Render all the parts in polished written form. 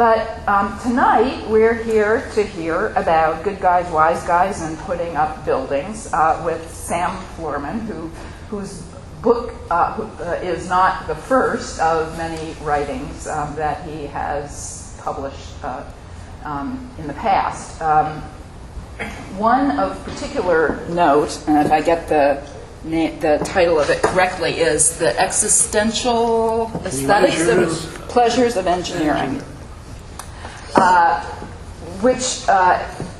But tonight we're here to hear about good guys, wise guys, and putting up buildings with Sam Florman, whose book is not the first of many writings that he has published in the past. One of particular note, and if I get the title of it correctly, is The Existential Aesthetics of Pleasures of Engineering, which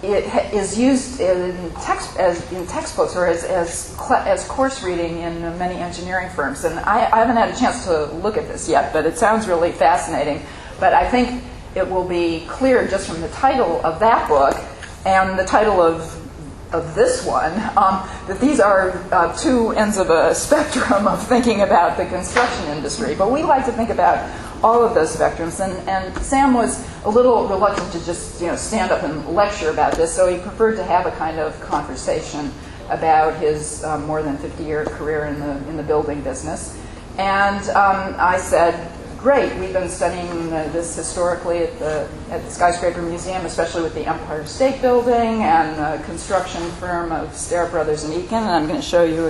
it is used in textbooks or as course reading in many engineering firms. And I haven't had a chance to look at this yet, but it sounds really fascinating. But I think it will be clear just from the title of that book and the title of this one, that these are two ends of a spectrum of thinking about the construction industry. But we like to think about all of those spectrums. And Sam was a little reluctant to just stand up and lecture about this, so he preferred to have a kind of conversation about his more than 50-year career in the building business. And I said, great, we've been studying this historically at the Skyscraper Museum, especially with the Empire State Building and the construction firm of Starrett Brothers and Eakin. And I'm going to show you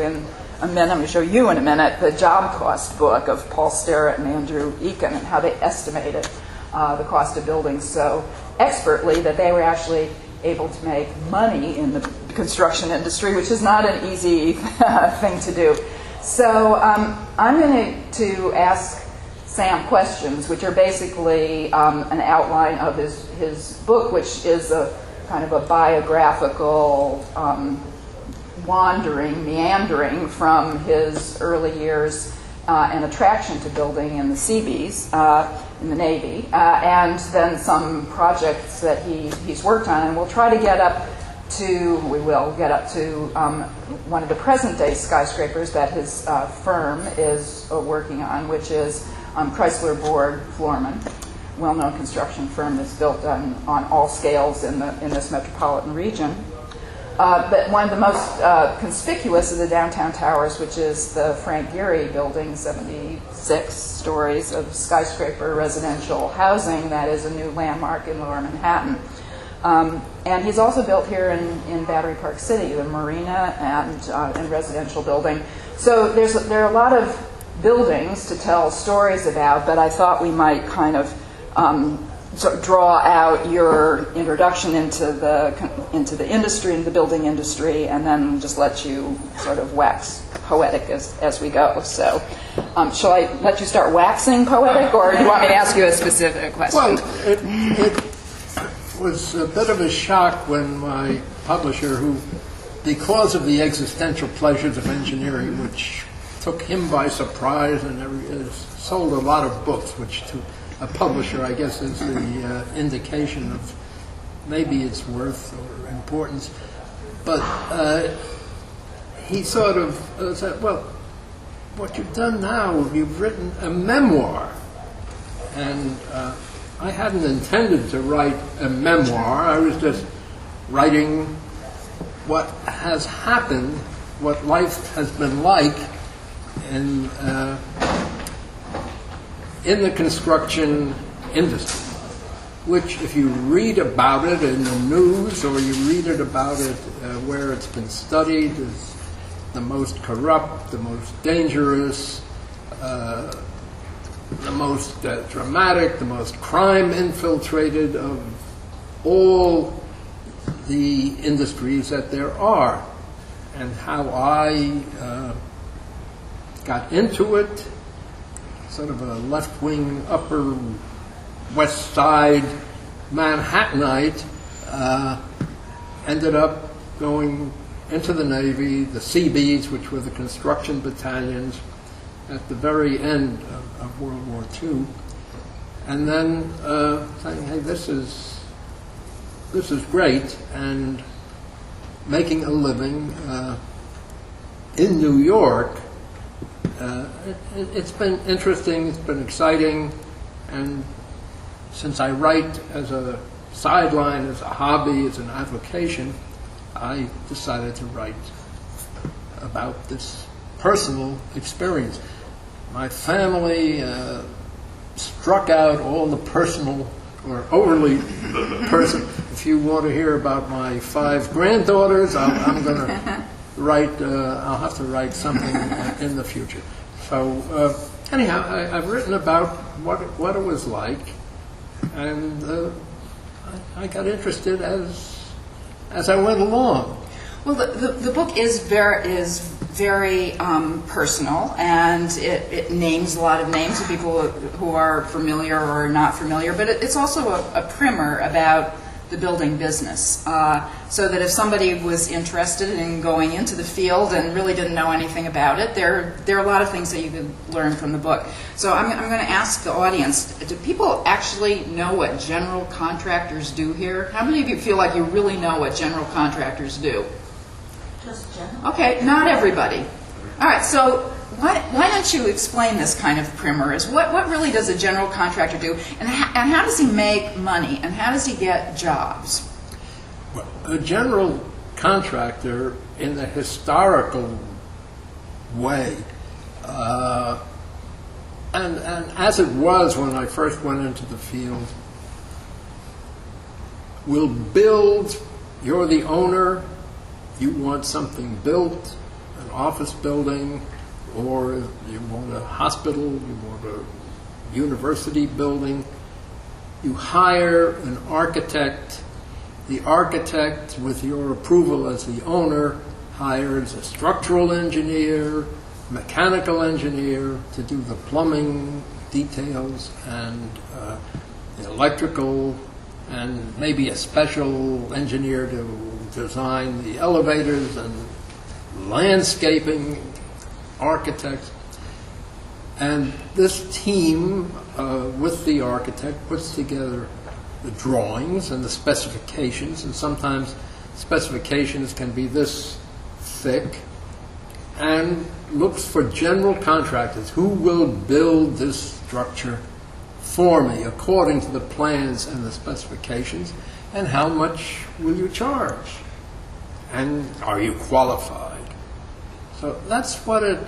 in a minute the job cost book of Paul Starrett and Andrew Eakin and how they estimated the cost of buildings so expertly that they were actually able to make money in the construction industry, which is not an easy thing to do. So I'm going to ask Sam questions, which are basically an outline of his book, which is a kind of a biographical meandering from his early years and attraction to building in the Seabees, in the Navy, and then some projects that he's worked on. And we will get up to one of the present-day skyscrapers that his firm is working on, which is Kreisler, Borg, Florman, well-known construction firm that's built on all scales in this metropolitan region. But one of the most conspicuous of the downtown towers, which is the Frank Gehry building, 76 stories of skyscraper residential housing that is a new landmark in lower Manhattan. And he's also built here in Battery Park City, the marina and residential building. So there are a lot of buildings to tell stories about, but I thought we might kind of sort of draw out your introduction into the industry, into the building industry, and then just let you sort of wax poetic as we go. So shall I let you start waxing poetic, or do you want me to ask you a specific question? Well, it was a bit of a shock when my publisher, because of the existential pleasures of engineering, which took him by surprise and sold a lot of books, which to a publisher, I guess, is the indication of maybe its worth or importance. But he sort of said, well, what you've done now, you've written a memoir. And I hadn't intended to write a memoir. I was just writing what has happened, what life has been like in the construction industry, which if you read about it in the news or you read it about it where it's been studied, is the most corrupt, the most dangerous, the most dramatic, the most crime-infiltrated of all the industries that there are. And how I got into it, sort of a left-wing, Upper West Side Manhattanite, ended up going into the Navy, the Seabees, which were the construction battalions, at the very end of World War II, and then saying, hey, this is great, and making a living in New York. It's been interesting, it's been exciting, and since I write as a sideline, as a hobby, as an avocation, I decided to write about this personal experience. My family struck out all the personal or overly personal. If you want to hear about my 5 granddaughters, I'm going to write. I'll have to write something in the future. So anyhow, I've written about what it was like, and I got interested as I went along. Well, the book is very personal, and it names a lot of names of people who are familiar or not familiar, but it's also a primer about the building business, so that if somebody was interested in going into the field and really didn't know anything about it, there are a lot of things that you could learn from the book. So I'm going to ask the audience, do people actually know what general contractors do here? How many of you feel like you really know what general contractors do? Just general. Okay, not everybody. All right, so why don't you explain this kind of primer? What really does a general contractor do, and how does he make money, and how does he get jobs? Well, a general contractor, in the historical way, and as it was when I first went into the field, will build. You're the owner. You want something built, an office building, or you want a hospital, you want a university building. You hire an architect. The architect, with your approval as the owner, hires a structural engineer, mechanical engineer to do the plumbing details, and the electrical, and maybe a special engineer to design the elevators, and landscaping architects. And this team, with the architect, puts together the drawings and the specifications, and sometimes specifications can be this thick, and looks for general contractors who will build this structure for me according to the plans and the specifications, and how much will you charge, and are you qualified? So that's what it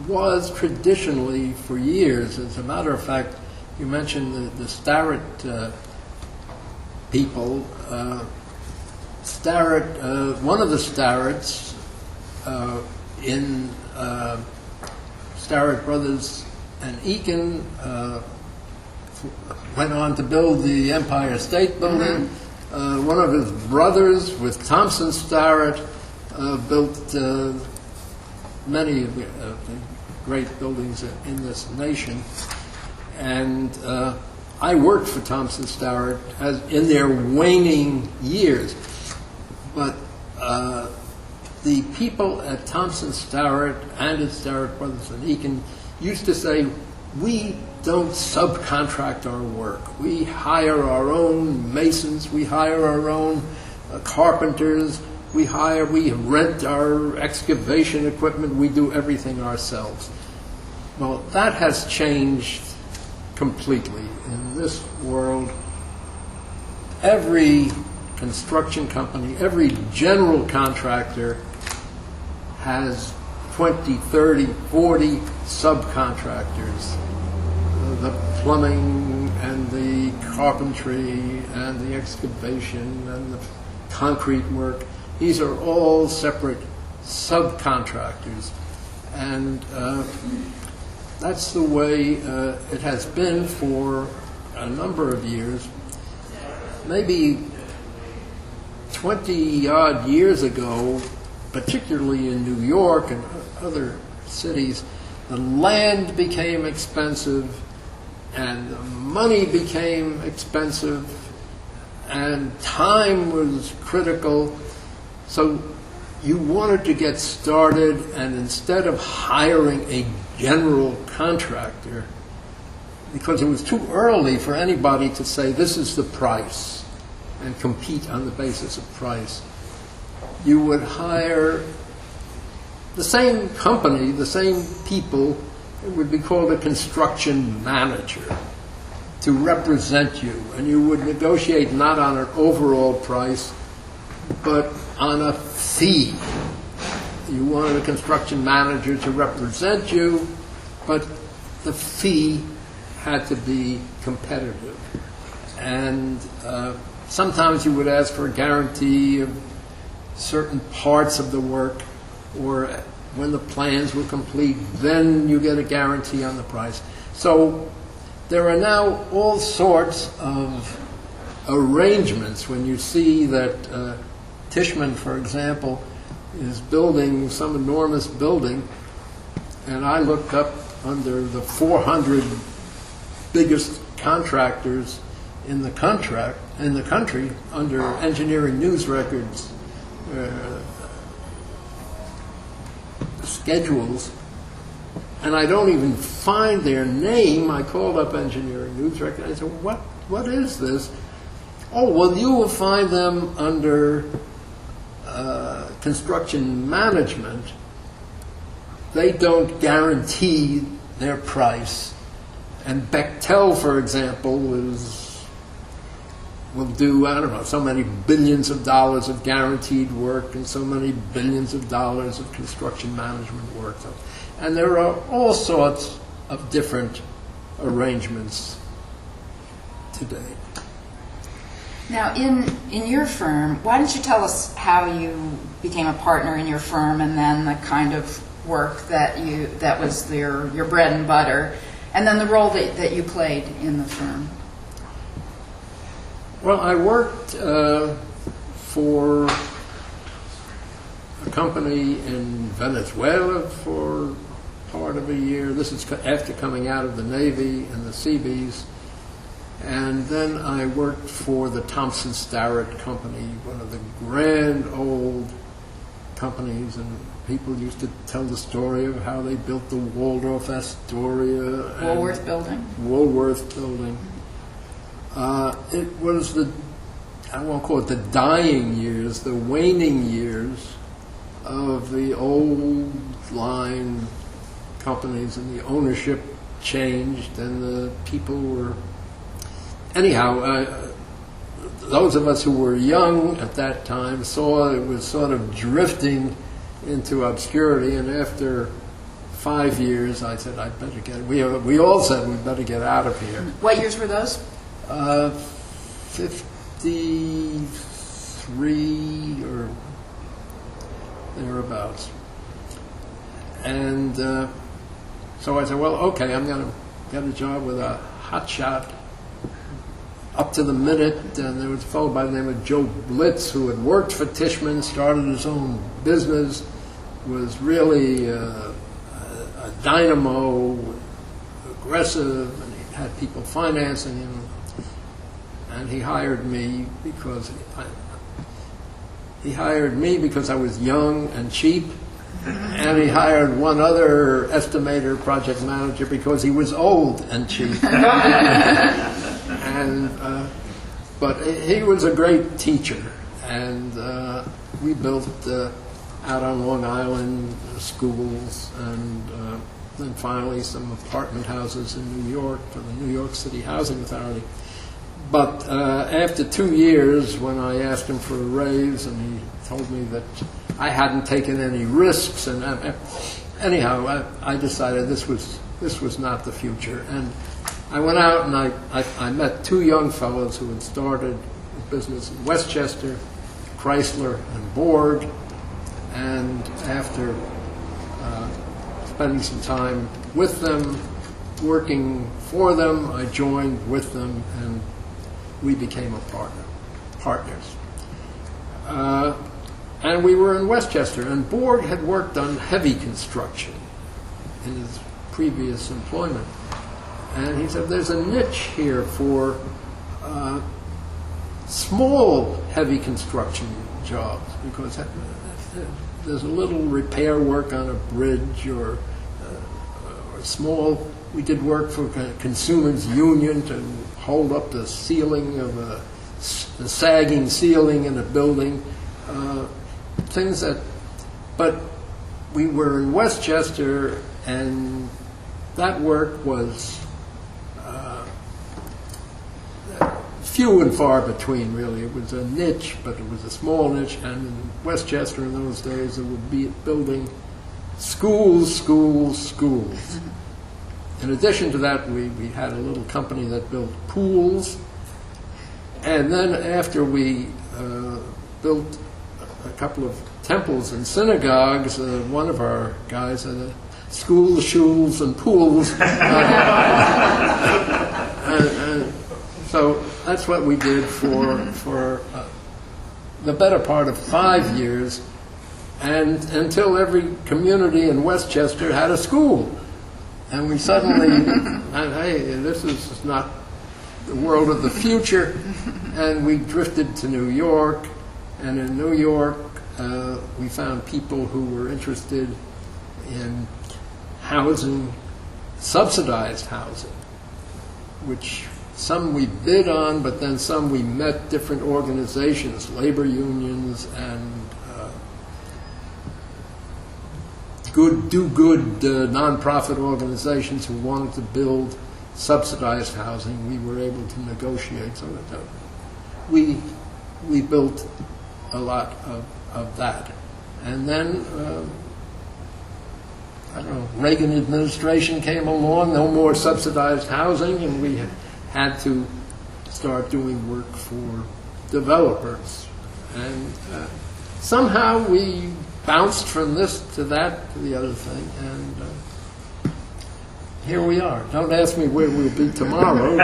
was traditionally for years. As a matter of fact, you mentioned the Starrett people. One of the Starretts in Starrett Brothers and Eakin went on to build the Empire State Building. One of his brothers, with Thompson Starrett, built many of the great buildings in this nation. And I worked for Thompson Starrett in their waning years. But the people at Thompson Starrett and at Starrett Brothers and Eakin used to say, we don't subcontract our work. We hire our own masons, we hire our own carpenters, we rent our excavation equipment, we do everything ourselves. Well, that has changed completely. In this world, every construction company, every general contractor has 20, 30, 40 subcontractors. The plumbing and the carpentry and the excavation and the concrete work, these are all separate subcontractors. And that's the way it has been for a number of years. Maybe 20-odd years ago, particularly in New York and other cities, the land became expensive, and the money became expensive, and time was critical. So you wanted to get started, and instead of hiring a general contractor, because it was too early for anybody to say this is the price and compete on the basis of price, you would hire the same company, the same people. It would be called a construction manager to represent you, and you would negotiate not on an overall price, but on a fee. You wanted a construction manager to represent you, but the fee had to be competitive. and sometimes you would ask for a guarantee of certain parts of the work, or when the plans were complete, then you get a guarantee on the price. So there are now all sorts of arrangements. When you see that Tishman, for example, is building some enormous building, and I looked up under the 400 biggest contractors in the country under engineering news records schedules, and I don't even find their name. I called up engineering news records. I said, what is this? Oh, well, you will find them under construction management. They don't guarantee their price. And Bechtel, for example, will do, I don't know, so many billions of dollars of guaranteed work and so many billions of dollars of construction management work. And there are all sorts of different arrangements today. Now, in your firm, why don't you tell us how you became a partner in your firm, and then the kind of work that was your bread and butter, and then the role that you played in the firm? Well, I worked for a company in Venezuela for part of a year. This is after coming out of the Navy and the Seabees. And then I worked for the Thompson Starrett Company, one of the grand old companies, and people used to tell the story of how they built the Waldorf Astoria. Woolworth Building. Woolworth Building. It was I won't call it the dying years, the waning years of the old line companies, and the ownership changed, and the people were... Anyhow, those of us who were young at that time saw it was sort of drifting into obscurity, and after 5 years I said, I'd better get... We all said we'd better get out of here. What years were those? 53 or thereabouts. And so I said, well, okay, I'm going to get a job with a hotshot up to the minute. And there was a fellow by the name of Joe Blitz who had worked for Tishman, started his own business, was really a dynamo, aggressive, and he had people financing him. And he hired me because I was young and cheap, and he hired one other estimator, project manager, because he was old and cheap. But he was a great teacher, and we built out on Long Island schools, and then finally some apartment houses in New York for the New York City Housing Authority. But after 2 years, when I asked him for a raise, and he told me that I hadn't taken any risks, and anyhow, I decided this was not the future. And I went out and I met two young fellows who had started a business in Westchester, Kreisler and Borg. And after spending some time with them, working for them, I joined with them, and we became partners. And we were in Westchester, and Borg had worked on heavy construction in his previous employment. And he said, there's a niche here for small heavy construction jobs, because there's a little repair work on a bridge or small. We did work for a consumers union to hold up the ceiling of a sagging ceiling in a building, things that. But we were in Westchester, and that work was few and far between, really. It was a niche, but it was a small niche, and in Westchester in those days it would be building schools. In addition to that, we had a little company that built pools, And then after we built a couple of temples and synagogues, one of our guys had a school, shuls, and pools. And so that's what we did for the better part of 5 years, and until every community in Westchester had a school. And we suddenly, hey, this is not the world of the future, and we drifted to New York, and in New York we found people who were interested in housing, subsidized housing, which some we bid on, but then some we met different organizations, labor unions and good nonprofit organizations who wanted to build subsidized housing. We were able to negotiate, so we built a lot of that. And then I don't know, Reagan administration came along, no more subsidized housing, and we had to start doing work for developers. And somehow we bounced from this to that to the other thing, and here we are. Don't ask me where we'll be tomorrow.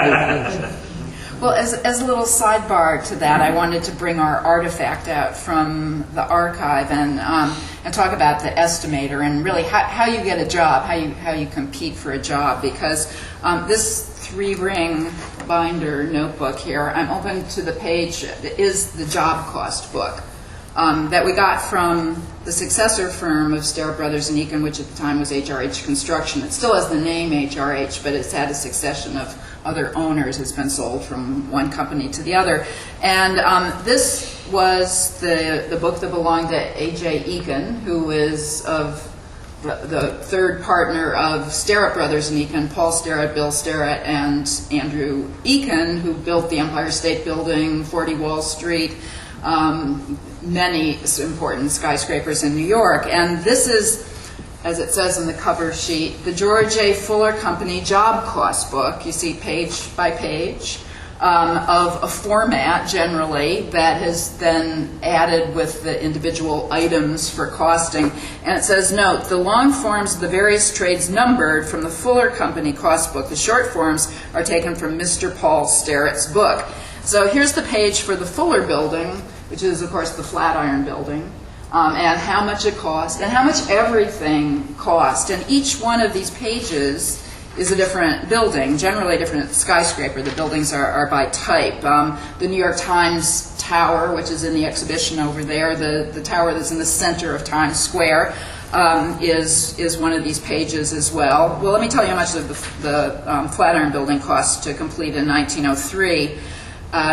Well, as a little sidebar to that, I wanted to bring our artifact out from the archive and talk about the estimator and really how you get a job, how you compete for a job. Because this 3-ring binder notebook here, I'm open to the page, is the job cost book that we got from the successor firm of Sterrett Brothers and Eakin, which at the time was HRH Construction. It still has the name HRH, but it's had a succession of other owners. It's been sold from one company to the other. And this was the book that belonged to A.J. Eakin, who is of the third partner of Sterrett Brothers and Eakin, Paul Sterrett, Bill Sterrett, and Andrew Eakin, who built the Empire State Building, 40 Wall Street, many important skyscrapers in New York. And this is, as it says in the cover sheet, the George A. Fuller Company job cost book. You see page by page of a format generally that has then added with the individual items for costing. And it says, note, the long forms of the various trades numbered from the Fuller Company cost book. The short forms are taken from Mr. Paul Sterrett's book. So here's the page for the Fuller Building, which is, of course, the Flatiron Building, and how much it cost, and how much everything cost. And each one of these pages is a different building, generally a different skyscraper. The buildings are by type. The New York Times Tower, which is in the exhibition over there, the tower that's in the center of Times Square, is one of these pages as well. Well, let me tell you how much the Flatiron Building cost to complete in 1903.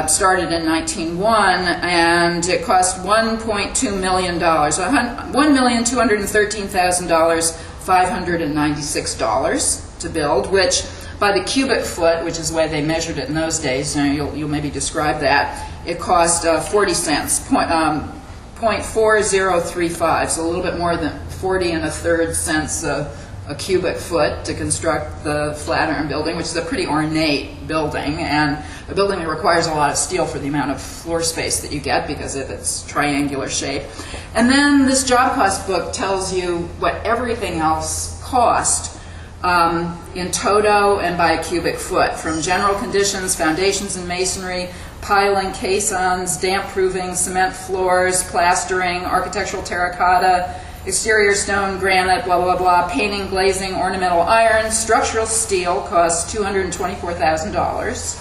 Started in 1901, and it cost $1.2 million, $1,213,596 to build, which by the cubic foot, which is the way they measured it in those days, you'll maybe describe that, it cost 40 cents, 0.4035, so a little bit more than 40 1/3 cents a cubic foot to construct the Flatiron Building, which is a pretty ornate building, and a building that requires a lot of steel for the amount of floor space that you get because of its triangular shape. And then this job cost book tells you what everything else cost in toto and by a cubic foot, from general conditions, foundations and masonry, piling, caissons, damp-proofing, cement floors, plastering, architectural terracotta, exterior stone, granite, blah, blah, blah, painting, glazing, ornamental iron. Structural steel costs $224,000,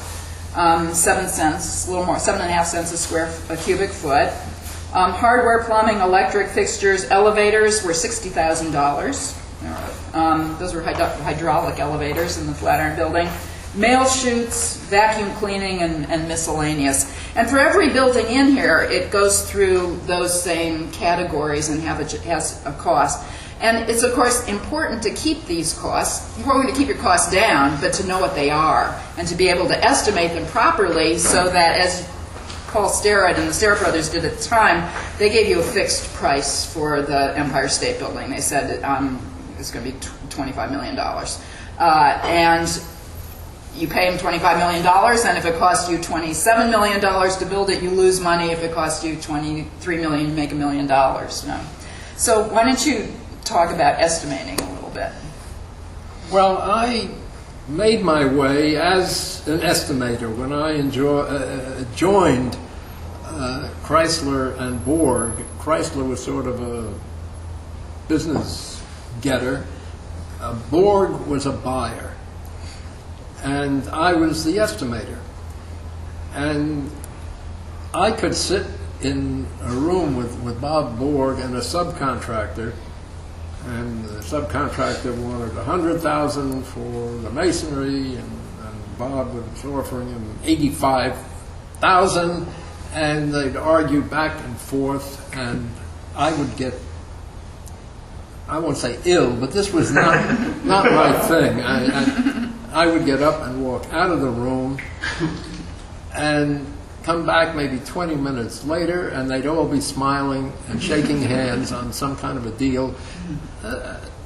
7 cents, a little more, 7.5 cents a cubic foot. Hardware, plumbing, electric fixtures, elevators were $60,000. Those were hydraulic elevators in the Flatiron Building. Mail chutes, vacuum cleaning, and miscellaneous. And for every building in here, it goes through those same categories and has a cost. And it's, of course, important to keep these costs. You're going to keep your costs down, but to know what they are and to be able to estimate them properly so that, as Paul Sterrett and the Sterrett brothers did at the time, they gave you a fixed price for the Empire State Building. They said it's going to be $25 million. And you pay them $25 million, and if it costs you $27 million to build it, you lose money. If it costs you $23 million, you make $1 million. No. So why don't you talk about estimating a little bit? Well, I made my way as an estimator when I joined Kreisler and Borg. Kreisler was sort of a business getter. Borg was a buyer. And I was the estimator. And I could sit in a room with Bob Borg and a subcontractor, and the subcontractor wanted $100,000 for the masonry, and Bob was offering him $85,000, and they'd argue back and forth, and I would get, I won't say ill, but this was not my thing. I would get up and walk out of the room and come back maybe 20 minutes later, and they'd all be smiling and shaking hands on some kind of a deal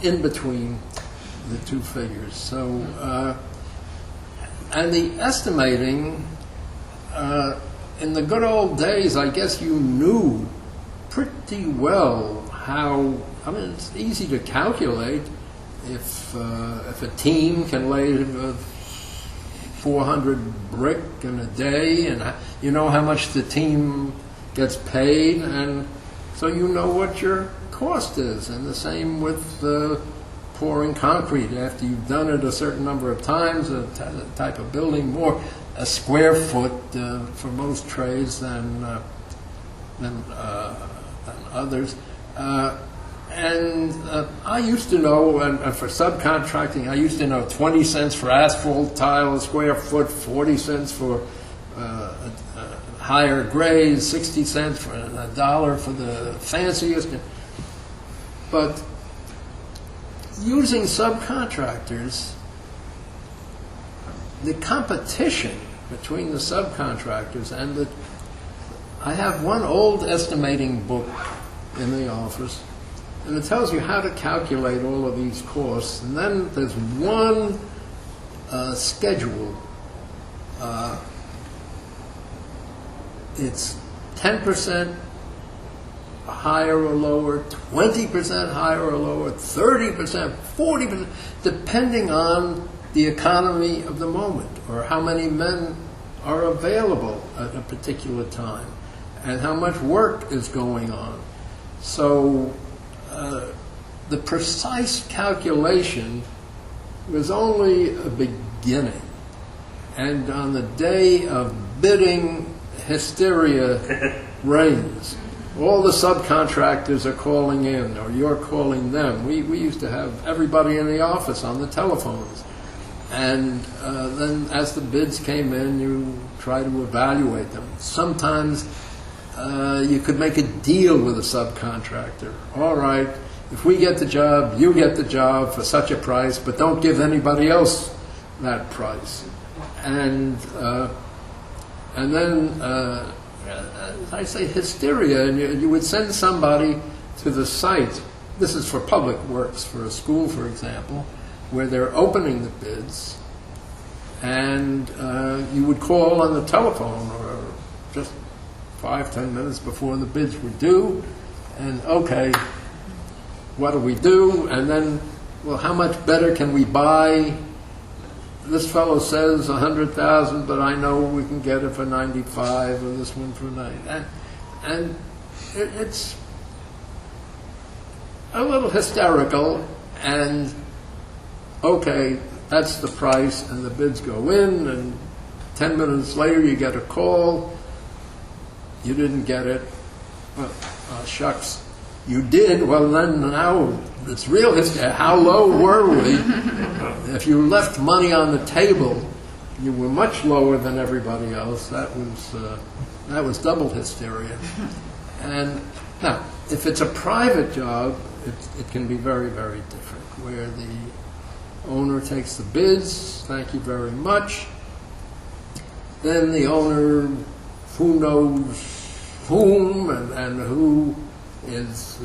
in between the two figures. So, and the estimating, in the good old days, I guess you knew pretty well how, I mean, it's easy to calculate if a team can lay 400 brick in a day, and you know how much the team gets paid, and so you know what your cost is. And the same with pouring concrete. After you've done it a certain number of times, a type of building, more a square foot for most trades than others. And I used to know, and for subcontracting, I used to know 20 cents for asphalt tile a square foot, 40 cents for higher grades, 60 cents for $1 for the fanciest. But using subcontractors, the competition between the subcontractors and I have one old estimating book in the office, and it tells you how to calculate all of these costs. And then there's one schedule. It's 10% higher or lower, 20% higher or lower, 30%, 40%, depending on the economy of the moment, or how many men are available at a particular time, and how much work is going on. So the precise calculation was only a beginning. And on the day of bidding, hysteria reigns. All the subcontractors are calling in, or you're calling them. We used to have everybody in the office on the telephones. And then as the bids came in, you try to evaluate them. Sometimes you could make a deal with a subcontractor. All right, if we get the job, you get the job for such a price, but don't give anybody else that price. And then, as I say, hysteria, and you would send somebody to the site. This is for public works, for a school, for example, where they're opening the bids, and you would call on the telephone, or just 5-10 minutes before the bids were due, and okay, what do we do? And then, well, how much better can we buy? This fellow says 100,000, but I know we can get it for 95, or this one for 90. And it's a little hysterical, and okay, that's the price, and the bids go in, and 10 minutes later you get a call. You didn't get it. Well, shucks, you did. Well, then now it's real history. How low were we? If you left money on the table, you were much lower than everybody else. That was double hysteria. And now, if it's a private job, it can be very, very different, where the owner takes the bids. Thank you very much. Then the owner, who knows whom, and who is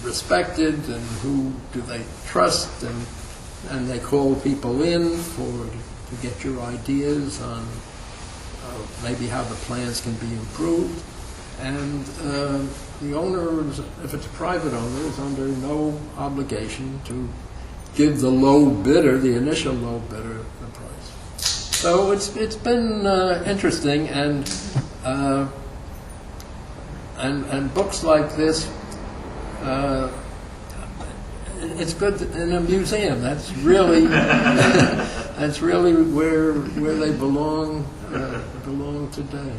respected, and who do they trust, and they call people in for to get your ideas on maybe how the plans can be improved. And the owner, if it's a private owner, is under no obligation to give the low bidder, the initial low bidder, the price. So it's been interesting, and books like this, it's good in a museum. That's really that's really where they belong today.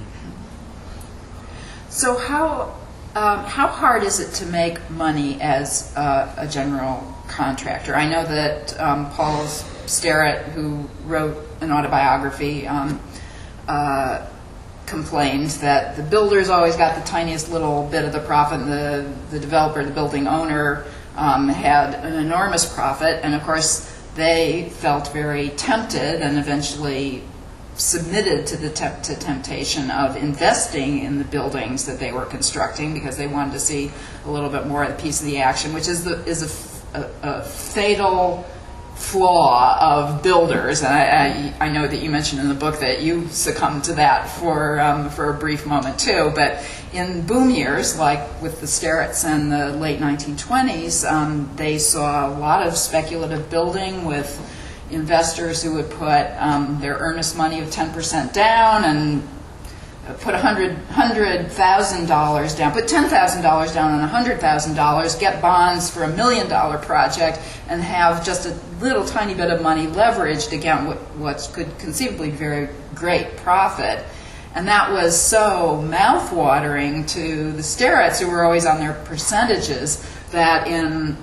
So how hard is it to make money as a general contractor? I know that Paul Starrett, who wrote an autobiography, complained that the builders always got the tiniest little bit of the profit, and the developer, the building owner, had an enormous profit. And of course, they felt very tempted and eventually submitted to the temptation of investing in the buildings that they were constructing, because they wanted to see a little bit more of the piece of the action, which is a fatal flaw of builders. And I know that you mentioned in the book that you succumbed to that for a brief moment too. But in boom years, like with the Starretts in the late 1920s, they saw a lot of speculative building with investors who would put their earnest money of 10% down and put $100,000 down, put $10,000 down on $100,000, get bonds for $1 million project, and have just a little tiny bit of money leveraged against what could conceivably be very great profit. And that was so mouth-watering to the Starretts, who were always on their percentages, that in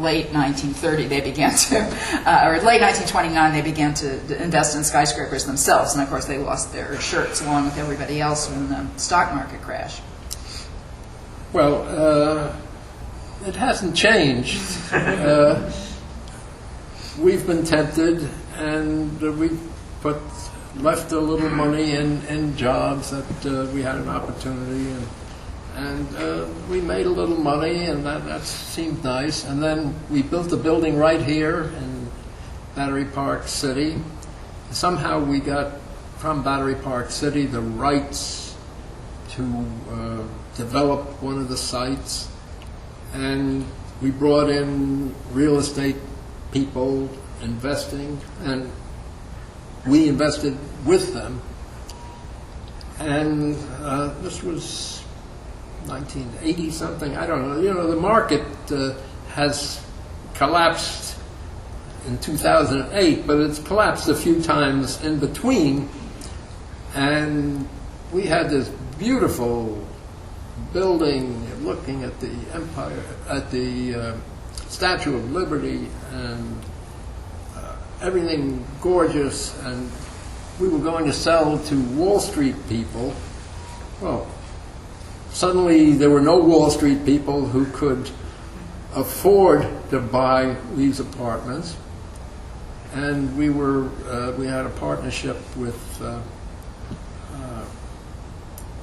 late 1930 they began to, or late 1929 they began to invest in skyscrapers themselves. And of course they lost their shirts along with everybody else when the stock market crashed. Well, it hasn't changed. We've been tempted, and we've left a little money in jobs that we had an opportunity, and we made a little money, and that seemed nice. And then we built a building right here in Battery Park City. Somehow we got from Battery Park City the rights to develop one of the sites, and we brought in real estate people investing, and we invested with them. And this was 1980 something, I don't know. You know, the market has collapsed in 2008, but it's collapsed a few times in between. And we had this beautiful building looking at the Empire, at the Statue of Liberty, and everything gorgeous, and we were going to sell to Wall Street people. Well, suddenly there were no Wall Street people who could afford to buy these apartments, and we had a partnership with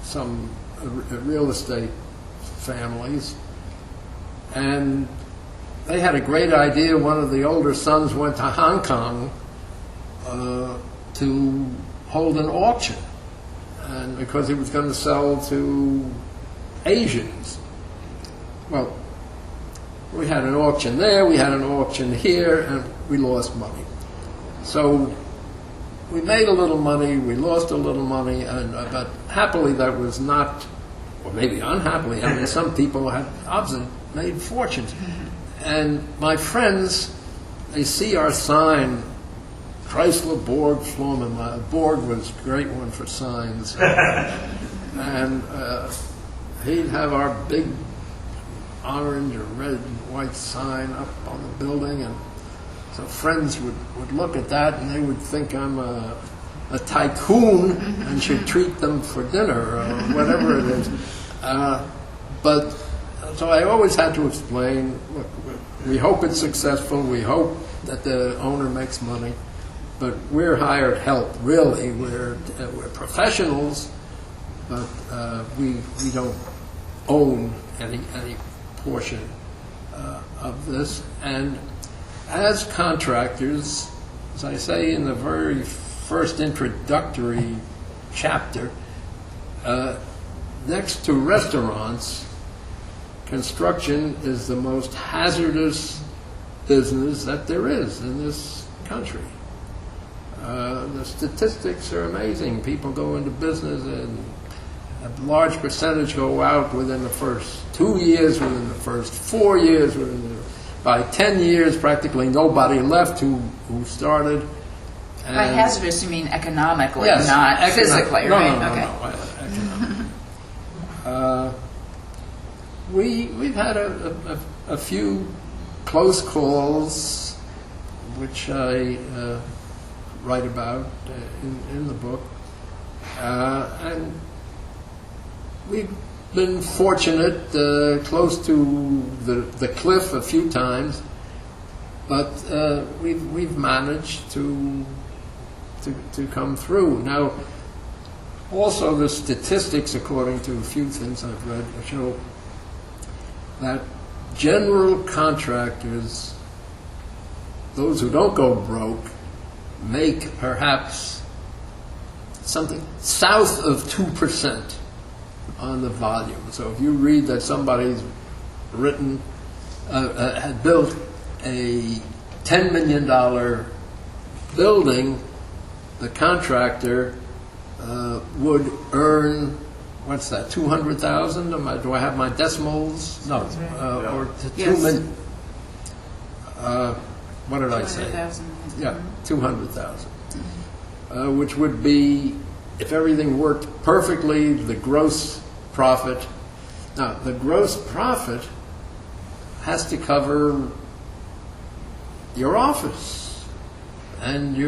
some real estate families, and they had a great idea. One of the older sons went to Hong Kong to hold an auction, and because he was going to sell to Asians. Well, we had an auction there, we had an auction here, and we lost money. So we made a little money, we lost a little money, and but happily that was not, or maybe unhappily, I mean, some people had obviously made fortunes. And my friends, they see our sign, Kreisler, Borg, Florman. Borg was a great one for signs. And he'd have our big orange or red and white sign up on the building. And so friends would look at that, and they would think I'm a tycoon and should treat them for dinner or whatever it is. But so I always had to explain, look, we hope it's successful, we hope that the owner makes money, but we're hired help, really. We're professionals, but we don't own any portion of this. And as contractors, as I say in the very first introductory chapter, next to restaurants, construction is the most hazardous business that there is in this country. The statistics are amazing. People go into business and a large percentage go out within the first 2 years, within the first 4 years, by 10 years practically nobody left who started. And By hazardous, you mean economically, yes, not physically, no, right? No, okay. economically. We've had a few close calls, which I write about in the book, and we've been fortunate, close to the cliff a few times, but we've managed to come through. Now, also the statistics, according to a few things I've read, show that general contractors, those who don't go broke, make perhaps something south of 2% on the volume. So if you read that somebody's had built a $10 million building, the contractor would earn, what's that, 200,000? Do I have my decimals? No, or Yes. 2 million. What did I say? 200,000. Yeah, 200,000. Which would be, if everything worked perfectly, the gross profit. Now, the gross profit has to cover your office and the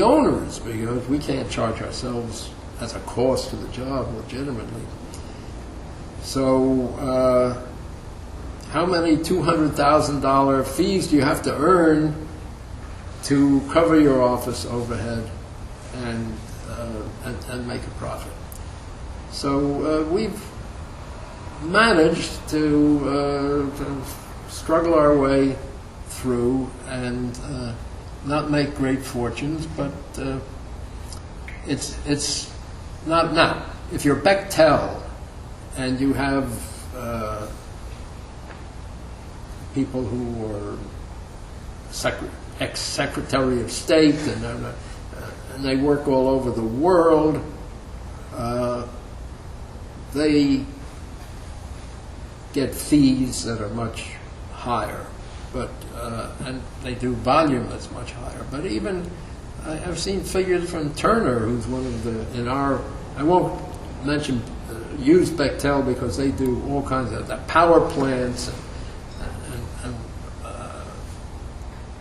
owners, because we can't charge ourselves as a cost to the job legitimately. So, how many $200,000 fees do you have to earn to cover your office overhead and make a profit? So we've managed to struggle our way through and not make great fortunes, but it's not now. If you're Bechtel and you have people who are ex-Secretary of State and they work all over the world, they get fees that are much higher, but and they do volume that's much higher. But even I've seen figures from Turner, who's one of I won't mention use Bechtel because they do all kinds of the power plants and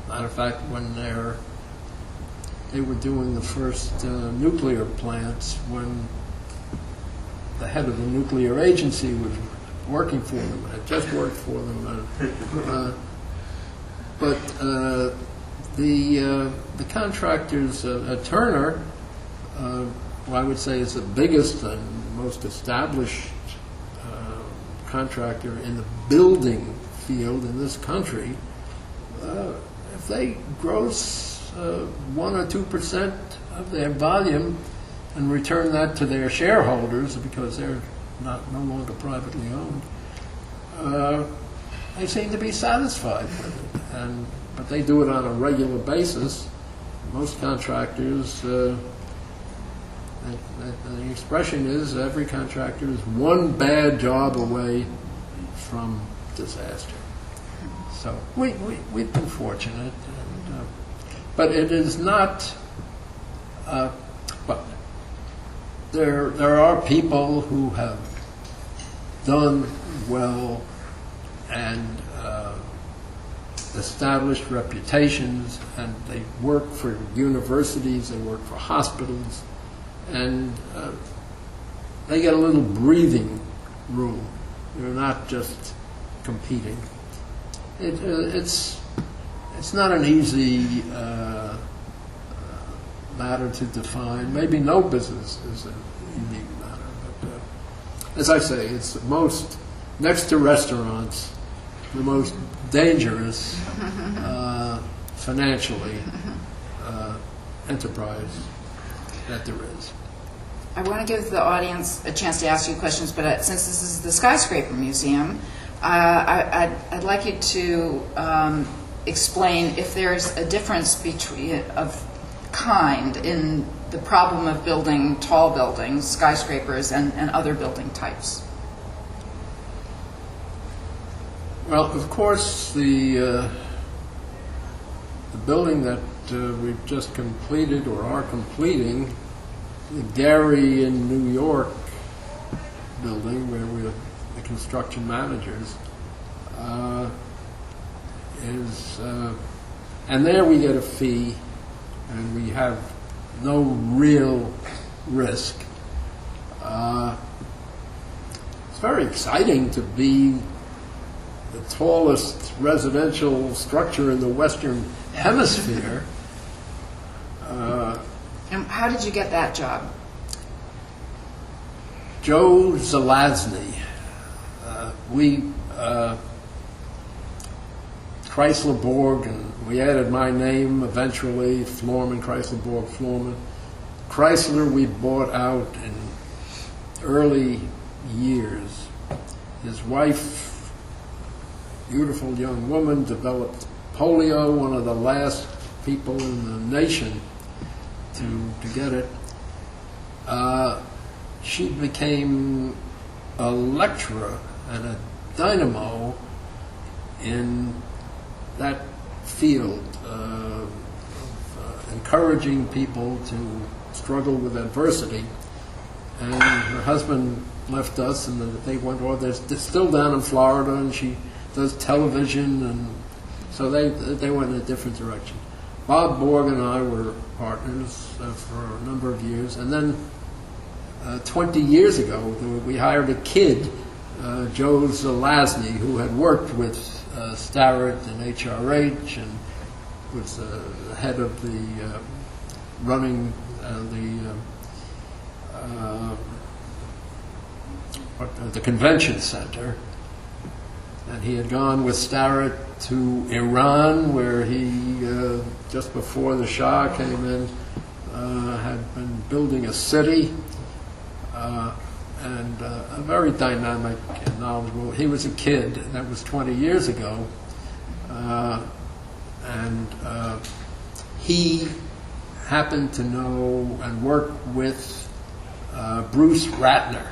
matter of fact, when they were doing the first nuclear plants, when the head of the nuclear agency was working for them, had just worked for them, but the contractors at Turner, well, I would say is the biggest and most established contractor in the building field in this country. If they gross 1 or 2% of their volume and return that to their shareholders, because they're no longer privately owned, they seem to be satisfied with it. But they do it on a regular basis. Most contractors, the expression is every contractor is one bad job away from disaster. So we've been fortunate, but it is not. But there are people who have done well and established reputations, and they work for universities, they work for hospitals, and they get a little breathing room. They're not just competing. It's not an easy matter to define. Maybe no business is an easy matter, but as I say, it's the most, next to restaurants, the most dangerous financially enterprise that there is. I want to give the audience a chance to ask you questions, but since this is the Skyscraper Museum, I'd like you to explain if there's a difference of kind in the problem of building tall buildings, skyscrapers, and other building types. Well, of course, the building that we've just completed or are completing, the Gary in New York building, where we're the construction managers, and there we get a fee, and we have no real risk. It's very exciting to be the tallest residential structure in the Western Hemisphere. And how did you get that job? Joe Zelazny. Kreisler, Borg, and we added my name eventually, Florman, Kreisler, Borg, Florman. Kreisler we bought out in early years. His wife, beautiful young woman, developed polio, one of the last people in the nation to get it. She became a lecturer and a dynamo in that field of encouraging people to struggle with adversity. And her husband left us, and they went, well, they're still down in Florida, and she does television, and so they went in a different direction. Bob Borg and I were partners for a number of years, and then 20 years ago, we hired a kid, Joe Zelazny, who had worked with Starrett and HRH and was the head of the running the convention center. And he had gone with Starrett to Iran, where he, just before the Shah came in, had been building a city. And a very dynamic and knowledgeable. He was a kid. That was 20 years ago. And he happened to know and work with Bruce Ratner,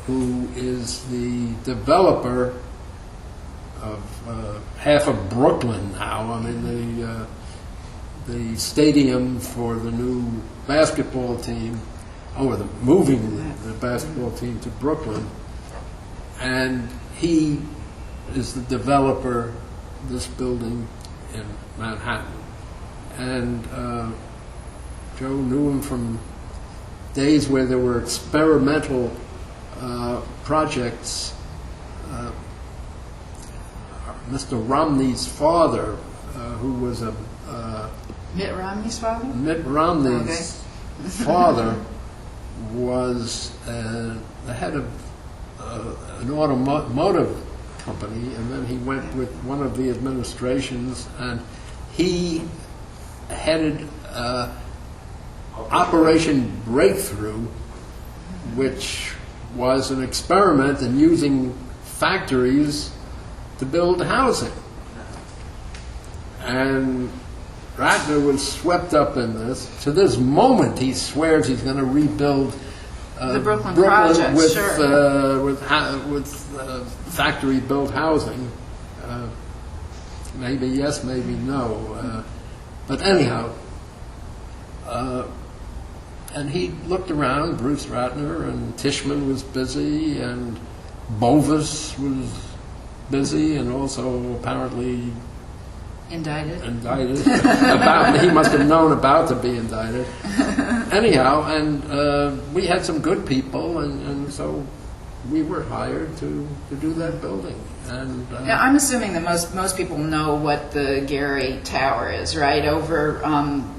who is the developer of half of Brooklyn now. I mean, the stadium for the new basketball team. Moving the basketball team to Brooklyn, and he is the developer of this building in Manhattan. And Joe knew him from days where there were experimental projects. Mr. Romney's father, who was a Mitt Romney's father? Mitt Romney's father was the head of an automotive company, and then he went with one of the administrations, and he headed Operation Breakthrough, which was an experiment in using factories to build housing. And Ratner was swept up in this. To this moment, he swears he's going to rebuild the Brooklyn project, with, sure. with factory-built housing. Maybe yes, maybe no. But anyhow, and he looked around, Bruce Ratner, and Tishman was busy, and Bovis was busy, and also apparently indicted. He must have known about to be indicted. Anyhow, and we had some good people, and so we were hired to do that building. And yeah, I'm assuming that most people know what the Gary Tower is, right? Over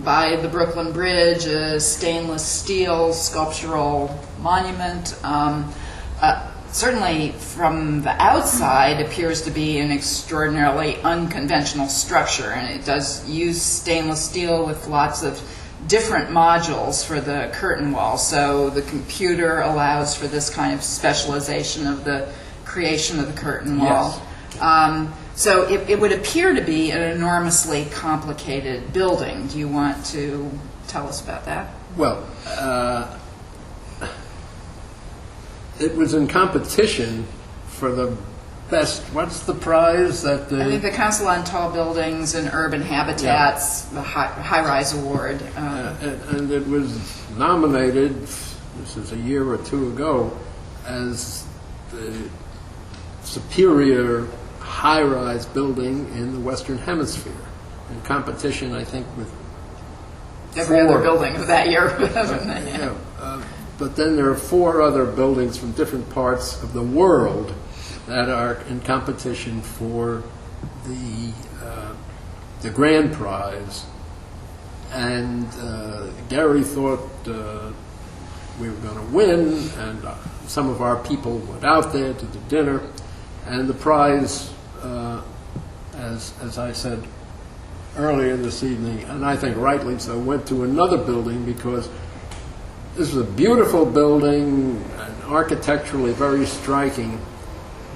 by the Brooklyn Bridge, a stainless steel sculptural monument. certainly from the outside appears to be an extraordinarily unconventional structure, and it does use stainless steel with lots of different modules for the curtain wall. So the computer allows for this kind of specialization of the creation of the curtain wall. Yes. So it would appear to be an enormously complicated building. Do you want to tell us about that? Well, it was in competition for the best. What's the prize that the? I think the Council on Tall Buildings and Urban Habitats, the high-rise award. And it was nominated. This is a year or two ago, as the superior high-rise building in the Western Hemisphere, in competition, I think, with Every other building of that year. Yeah. But then there are 4 other buildings from different parts of the world that are in competition for the grand prize. And Gary thought we were going to win, and some of our people went out there to the dinner, and the prize, as I said earlier this evening, and I think rightly so, went to another building, because this was a beautiful building and architecturally very striking,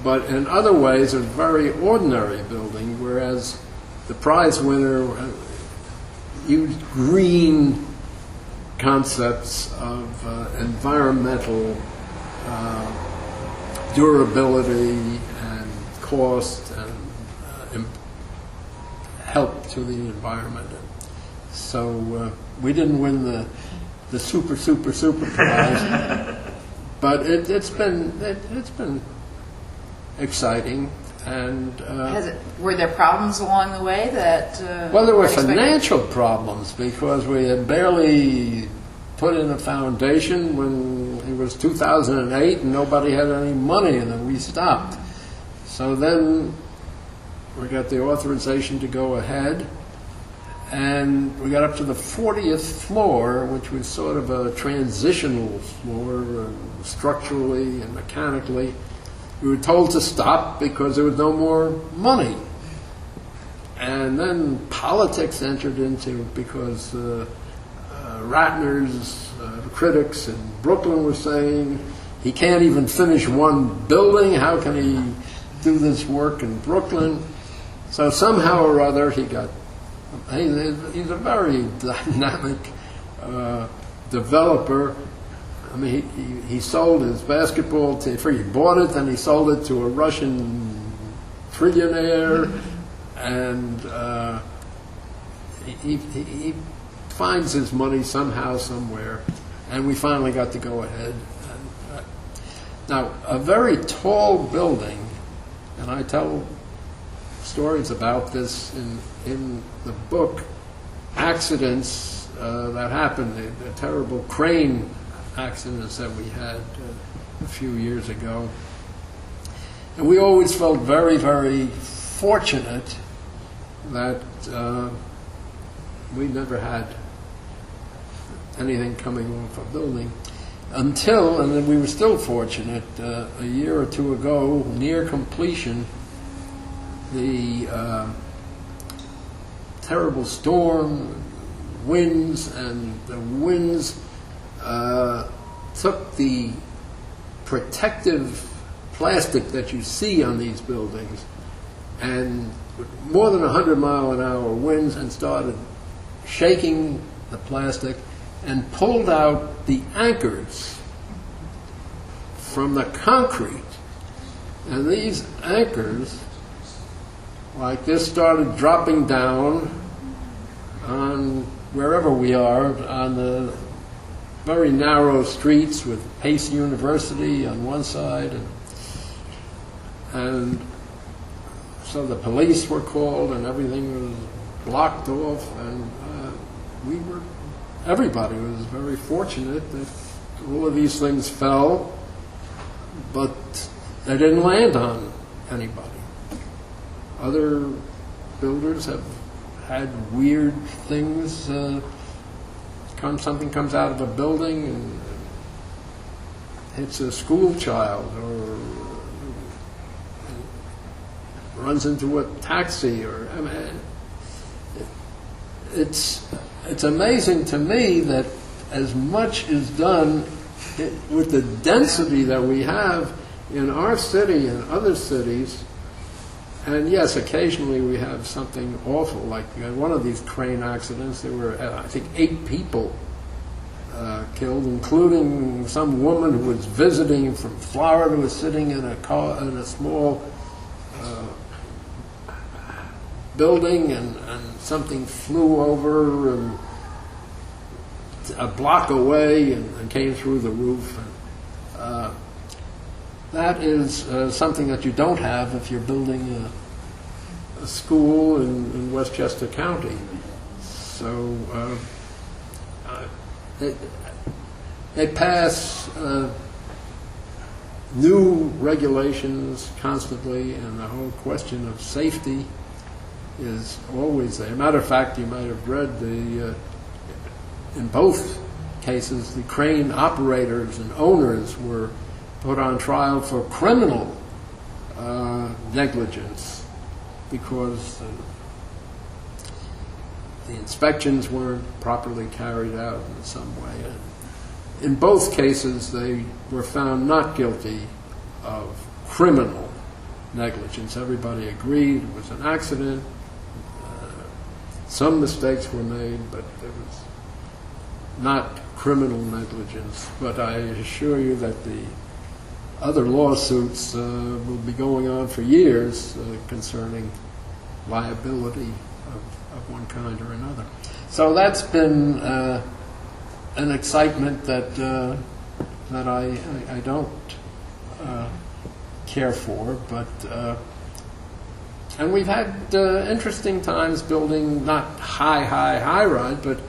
but in other ways a very ordinary building, whereas the prize winner used green concepts of environmental durability and cost and help to the environment. So we didn't win the super prize, but it's been exciting. And were there problems along the way that? Well, there were financial problems, because we had barely put in a foundation when it was 2008, and nobody had any money, and then we stopped. So then we got the authorization to go ahead, and we got up to the 40th floor, which was sort of a transitional floor, structurally and mechanically. We were told to stop because there was no more money. And then politics entered into it, because Ratner's critics in Brooklyn were saying he can't even finish one building. How can he do this work in Brooklyn? So somehow or other he's a very dynamic developer. I mean, he sold his basketball team. He bought it, then he sold it to a Russian trillionaire, and he finds his money somehow, somewhere, and we finally got to go ahead. Now, a very tall building, and I tell stories about this in the book, accidents that happened, the terrible crane accidents that we had a few years ago. And we always felt very, very fortunate that we never had anything coming off a building until, and then we were still fortunate, a year or two ago, near completion, the terrible storm, winds, and the winds took the protective plastic that you see on these buildings, and with more than 100-mile-an-hour winds, and started shaking the plastic and pulled out the anchors from the concrete. And these anchors, like this, started dropping down on wherever we are, on the very narrow streets with Pace University on one side, and so the police were called, and everything was blocked off, and everybody was very fortunate that all of these things fell, but they didn't land on anybody. Other builders have had weird things. Something comes out of a building and hits a school child or runs into a taxi, or I mean, it's amazing to me that as much is done with the density that we have in our city and other cities. And yes, occasionally we have something awful, like one of these crane accidents. There were, I think, 8 people killed, including some woman who was visiting from Florida, who was sitting in a car in a small building, and something flew over and a block away and came through the roof. And, that is something that you don't have if you're building a school in Westchester County. So they pass new regulations constantly, and the whole question of safety is always there. Matter of fact, you might have read in both cases, the crane operators and owners were put on trial for criminal negligence because the inspections weren't properly carried out in some way. And in both cases, they were found not guilty of criminal negligence. Everybody agreed it was an accident. Some mistakes were made, but it was not criminal negligence. But I assure you that the other lawsuits will be going on for years concerning liability of one kind or another. So that's been an excitement that I don't care for, but and we've had interesting times building not high rise, but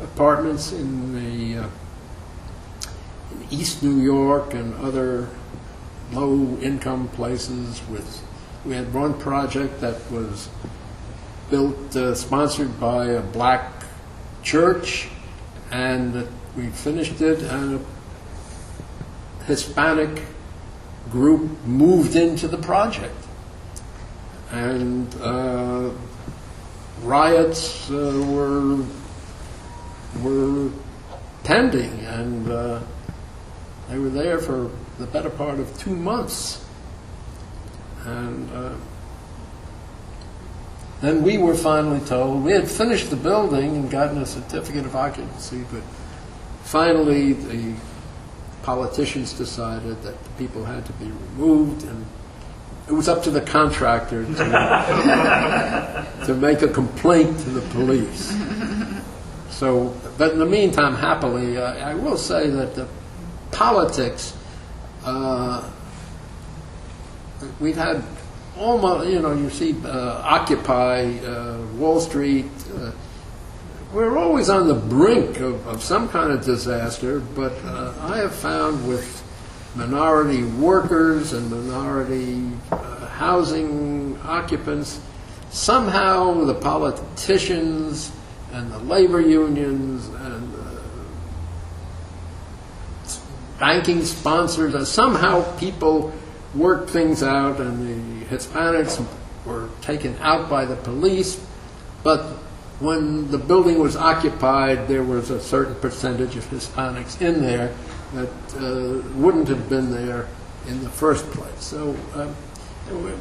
apartments in the in East New York and other low-income places. We had one project that was built, sponsored by a black church, and we finished it, and a Hispanic group moved into the project. And riots were pending, and they were there for the better part of 2 months. And then we were finally told, we had finished the building and gotten a certificate of occupancy, but finally the politicians decided that the people had to be removed, and it was up to the contractor to make a complaint to the police. So, but in the meantime, happily, I will say that the politics, we've had almost, you see Occupy, Wall Street, we're always on the brink of some kind of disaster, but I have found with minority workers and minority housing occupants, somehow the politicians and the labor unions and banking sponsors, somehow people worked things out, and the Hispanics were taken out by the police, but when the building was occupied, there was a certain percentage of Hispanics in there that wouldn't have been there in the first place. So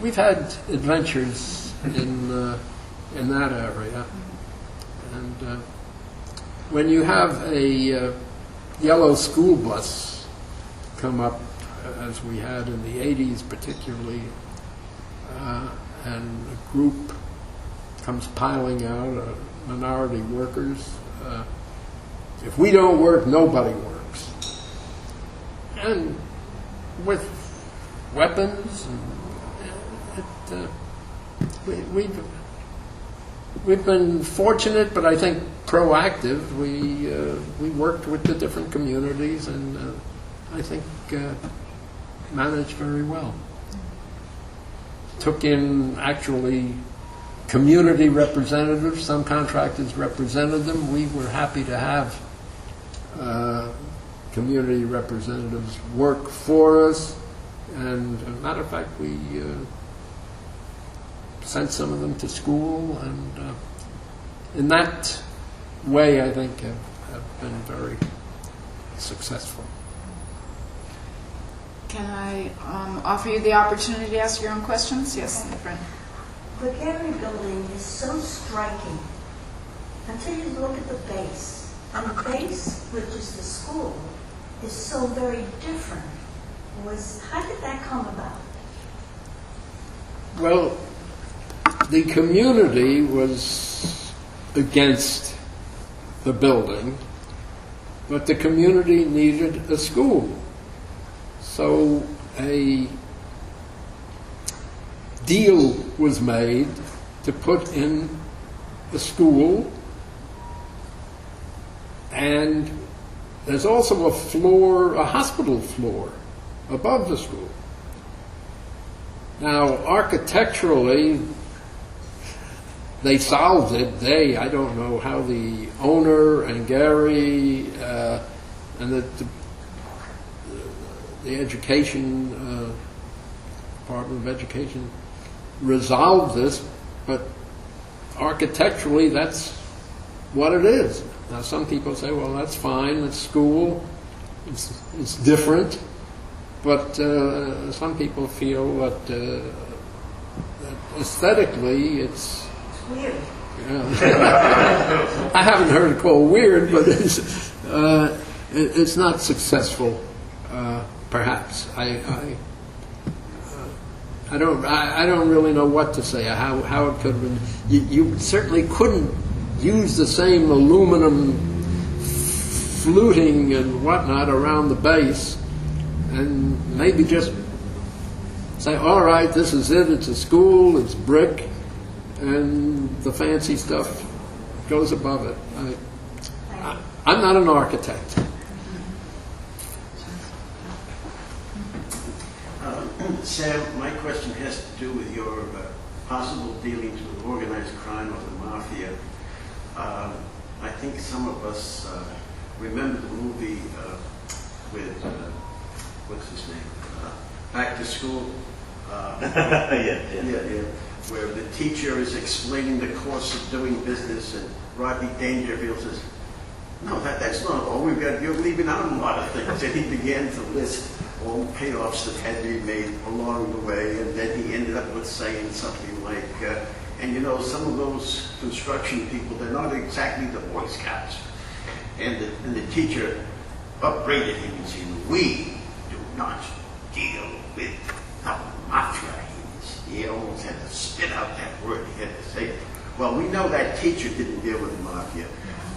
we've had adventures in that area. And when you have a yellow school bus come up, as we had in the 80s particularly, and a group comes piling out, minority workers, if we don't work, nobody works. And with weapons, we've been fortunate, but I think proactive. We worked with the different communities, and I think managed very well. Took in actually community representatives. Some contractors represented them. We were happy to have community representatives work for us. And as a matter of fact, we sent some of them to school, and in that way, I think, have been very successful. Can I offer you the opportunity to ask your own questions? Yes, my friend. The Gary building is so striking until you look at the base. And the base, which is the school, is so very different. How did that come about? Well, the community was against the building, but the community needed a school. So a deal was made to put in a school, and there's also a floor, a hospital floor, above the school. Now, architecturally, they solved it. I don't know how the owner and Gary and the education, Department of Education resolved this, but architecturally, that's what it is. Now, some people say, well, that's fine, it's school, it's different. But some people feel that aesthetically it's weird. Yeah. I haven't heard it called weird, but it's not successful. Perhaps I don't really know what to say. How it could have been. You certainly couldn't use the same aluminum fluting and whatnot around the base. And maybe just say, all right, this is it, it's a school, it's brick, and the fancy stuff goes above it. I'm not an architect. Sam, my question has to do with your possible dealings with organized crime of the Mafia. I think some of us remember the movie with... what's his name? Back to School. Yeah. Where the teacher is explaining the course of doing business, and Rodney Dangerfield says, "No, that's not all. You're leaving out a lot of things." And he began to list all the payoffs that had to be made along the way, and then he ended up with saying something like, "And you know, some of those construction people, they're not exactly the Boy Scouts." And the teacher upbraided him and said, "We not deal with the Mafia." He almost had to spit out that word. He had to say, well, we know that teacher didn't deal with the Mafia,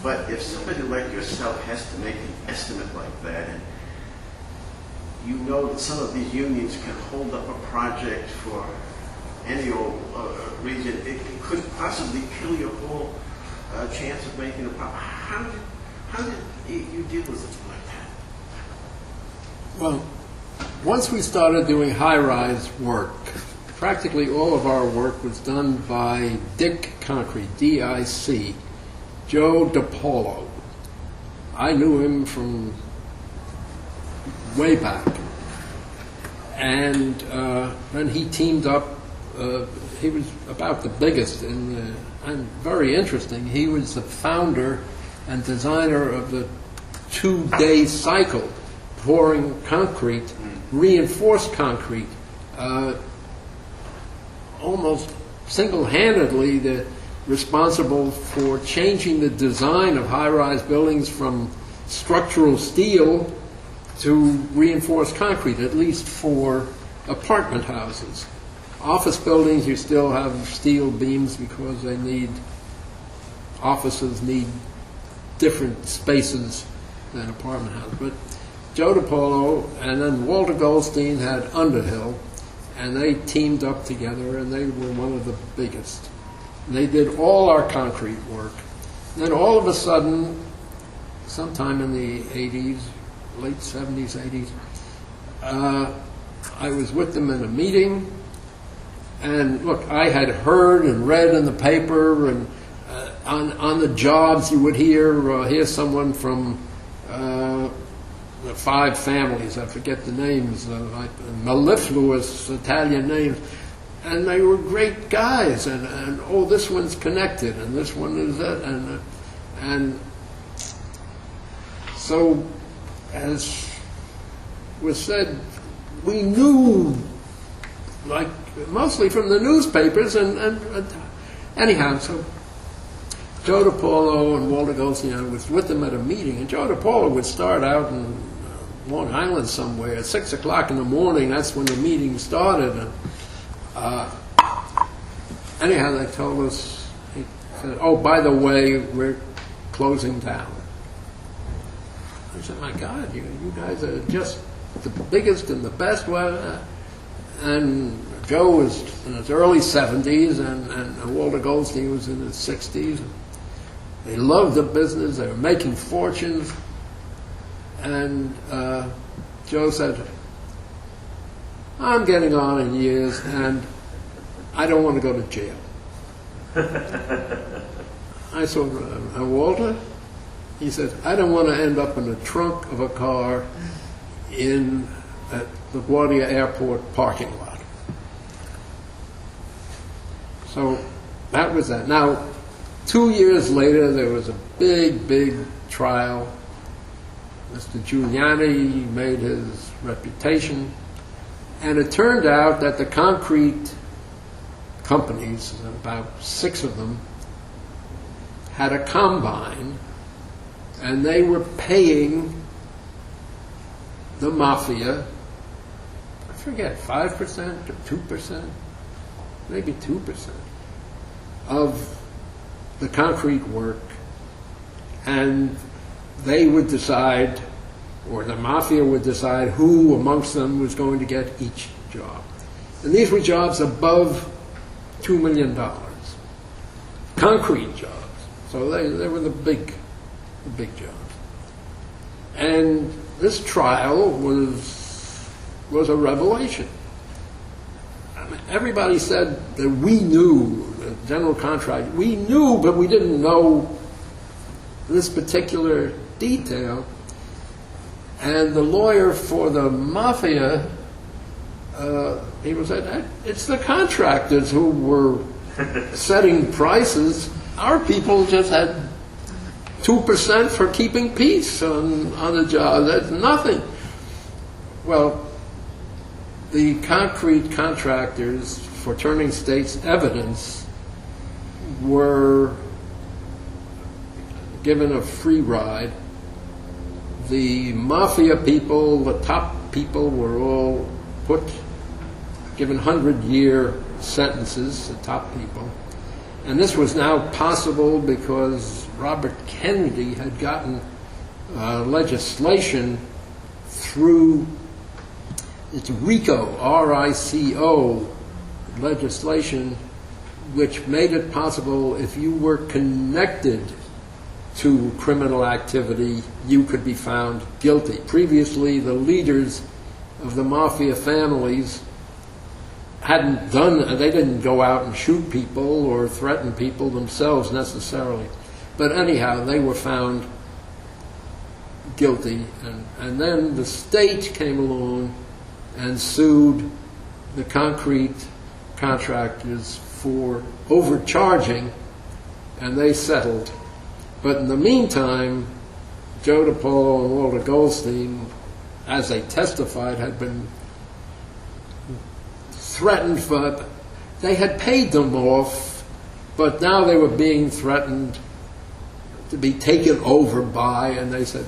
but if somebody like yourself has to make an estimate like that, and you know that some of these unions can hold up a project for any old reason, it could possibly kill your whole chance of making a profit. How did you deal with something like that? Well, once we started doing high-rise work, practically all of our work was done by Dick Concrete, D-I-C, Joe DePollo. I knew him from way back. And then he teamed up, he was about the biggest, and very interesting. He was the founder and designer of the 2-day cycle, pouring concrete, reinforced concrete, almost single-handedly responsible for changing the design of high-rise buildings from structural steel to reinforced concrete, at least for apartment houses. Office buildings, you still have steel beams because offices need different spaces than apartment houses. But Joe DePollo and then Walter Goldstein had Underhill, and they teamed up together, and they were one of the biggest. And they did all our concrete work. And then all of a sudden, sometime in the 80s, late 70s, 80s, I was with them in a meeting, and look, I had heard and read in the paper, and on the jobs you would hear, here's someone from the 5 families, I forget the names, like mellifluous Italian names, and they were great guys, and oh, this one's connected, and this one is that, and so, as was said, we knew, like, mostly from the newspapers, and anyhow, so Joe DePollo and Walter Goldstein, I was with them at a meeting, and Joe DePollo would start out in Long Island somewhere at 6 o'clock in the morning. That's when the meeting started. And anyhow, they told us, he said, "Oh, by the way, we're closing down." I said, "My God, you guys are just the biggest and the best." And Joe was in his early 70s, and Walter Goldstein was in his 60s. They loved the business. They were making fortunes. And Joe said, "I'm getting on in years, and I don't want to go to jail." I said, "Walter?" He said, "I don't want to end up in the trunk of a car in at LaGuardia Airport parking lot." So that was that. Now, 2 years later, there was a big, big trial. Mr. Giuliani made his reputation, and it turned out that the concrete companies, about 6 of them, had a combine, and they were paying the Mafia, I forget, 5% or 2%, maybe 2% of the concrete work, and they would decide, or the Mafia would decide, who amongst them was going to get each job. And these were jobs above $2 million, concrete jobs. So they were the big jobs. And this trial was a revelation. I mean, everybody said that we knew, the general contractor, we knew, but we didn't know this particular detail. And the lawyer for the Mafia, he was saying, "It's the contractors who were setting prices. Our people just had 2% for keeping peace on the job. That's nothing." Well, the concrete contractors for turning state's evidence were given a free ride. The Mafia people, the top people, were all given 100-year sentences, the top people. And this was now possible because Robert Kennedy had gotten legislation through its RICO, R-I-C-O legislation, which made it possible if you were connected to criminal activity, you could be found guilty. Previously, the leaders of the Mafia families they didn't go out and shoot people or threaten people themselves necessarily. But anyhow, they were found guilty. And then the state came along and sued the concrete contractors for overcharging, and they settled. But in the meantime, Joe DePollo and Walter Goldstein, as they testified, had been threatened they had paid them off, but now they were being threatened to be taken over by, and they said,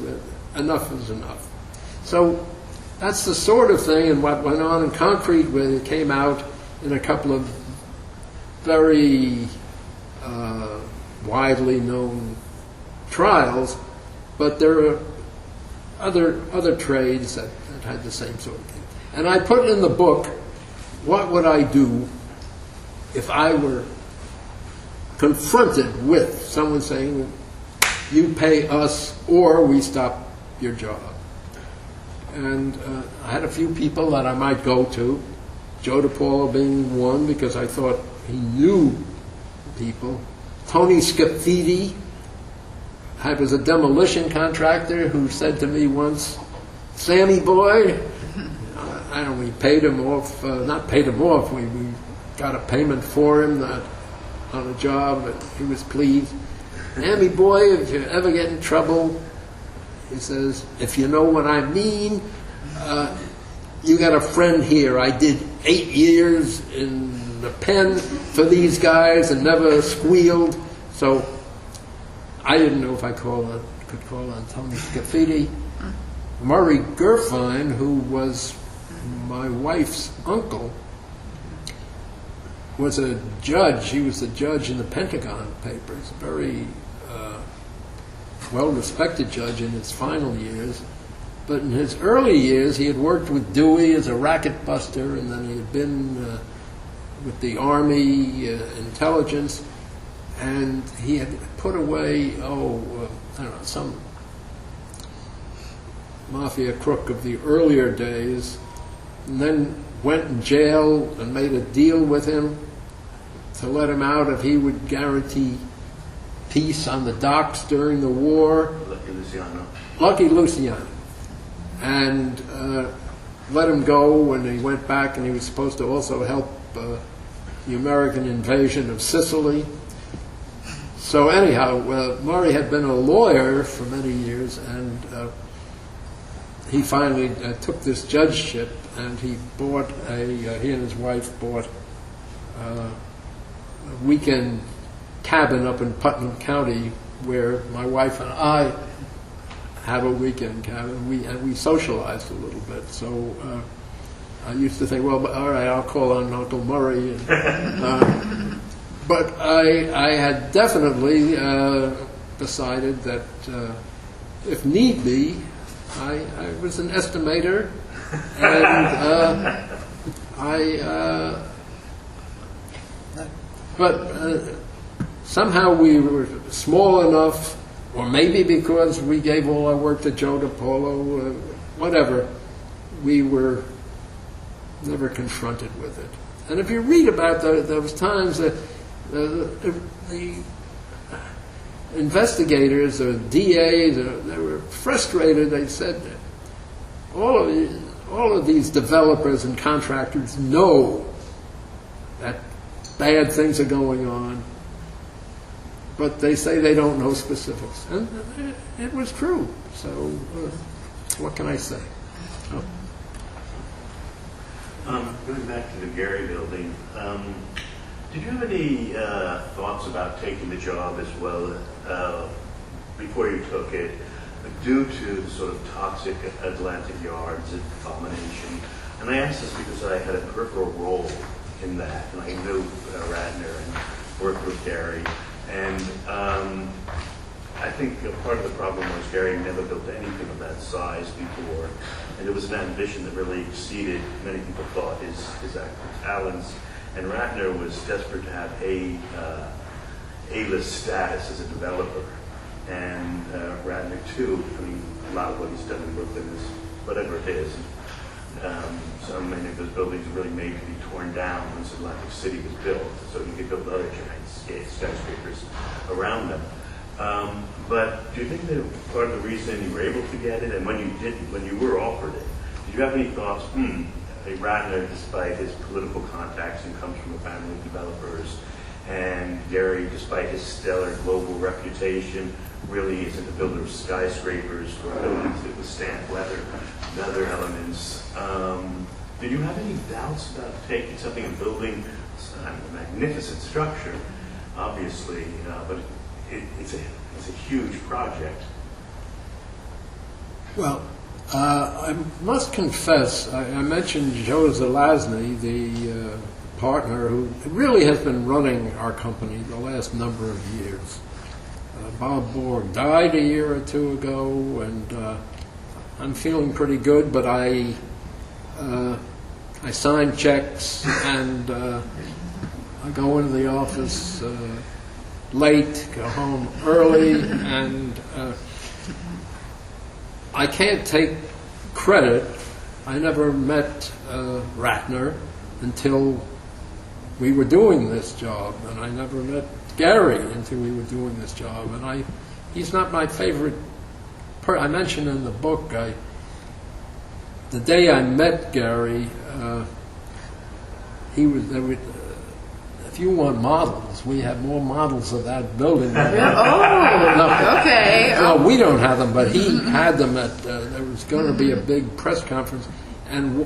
enough is enough. So that's the sort of thing, and what went on in concrete, where it came out in a couple of very widely known trials, but there are other trades that had the same sort of thing. And I put in the book, what would I do if I were confronted with someone saying, you pay us or we stop your job. And I had a few people that I might go to, Joe DePollo being one, because I thought he knew people. Tony Scafidi was a demolition contractor who said to me once, Sammy boy. And we paid him off, not paid him off, we got a payment for him on a job, and he was pleased. Sammy boy, if you ever get in trouble, he says, if you know what I mean, you got a friend here. I did 8 years in the pen for these guys and never squealed, so I didn't know if I could call on Tony Scafidi. Murray Gerfine, who was my wife's uncle, was a judge. He was the judge in the Pentagon Papers, a very well-respected judge in his final years. But in his early years, he had worked with Dewey as a racket buster, and then he had been with the Army intelligence, and he had put away, I don't know, some Mafia crook of the earlier days, and then went in jail and made a deal with him to let him out if he would guarantee peace on the docks during the war. Lucky Luciano. And let him go when he went back, and he was supposed to also help the American invasion of Sicily. So anyhow, Murray had been a lawyer for many years, and he finally took this judgeship, and he bought he and his wife bought a weekend cabin up in Putnam County, where my wife and I have a weekend cabin. We socialized a little bit. So I used to think, well, all right, I'll call on Uncle Murray. And, but I had definitely decided that if need be, I was an estimator, and but somehow we were small enough, or maybe because we gave all our work to Joe DePollo, whatever, we were never confronted with it. And if you read about those times, the investigators or DAs, they were frustrated. They said, all of these developers and contractors know that bad things are going on, but they say they don't know specifics. And it was true. So what can I say? Going back to the Gary building, did you have any thoughts about taking the job as well before you took it, due to the sort of toxic Atlantic yards and domination? And I ask this because I had a peripheral role in that, and I knew Ratner and worked with Gary. And I think part of the problem was Gary never built anything of that size before, and it was an ambition that really exceeded, many people thought, his actual talents. And Ratner was desperate to have A-list status as a developer. And Ratner, too, I mean, a lot of what he's done in Brooklyn is whatever it is. So many of those buildings were really made to be torn down once Atlantic City was built, so you could build other giant skyscrapers around them. But do you think that part of the reason you were able to get it, and when you didn't, when you were offered it, did you have any thoughts, Ratner, despite his political contacts and comes from a family of developers, and Gary, despite his stellar global reputation, really isn't a builder of skyscrapers or buildings that withstand weather and other elements. Did you have any doubts about taking something and building a magnificent structure, obviously, but it's a huge project? Well, I must confess, I mentioned Joe Zelazny, the partner who really has been running our company the last number of years. Bob Borg died a year or two ago, and I'm feeling pretty good, but I sign checks, and I go into the office late, go home early, and I can't take credit. I never met Ratner until we were doing this job, and I never met Gary until we were doing this job. And he's not my favorite I mentioned in the book, the day I met Gary, he was there. If you want models, we have more models of that building. Okay. No, we don't have them, but he had them at. There was going to be a big press conference, and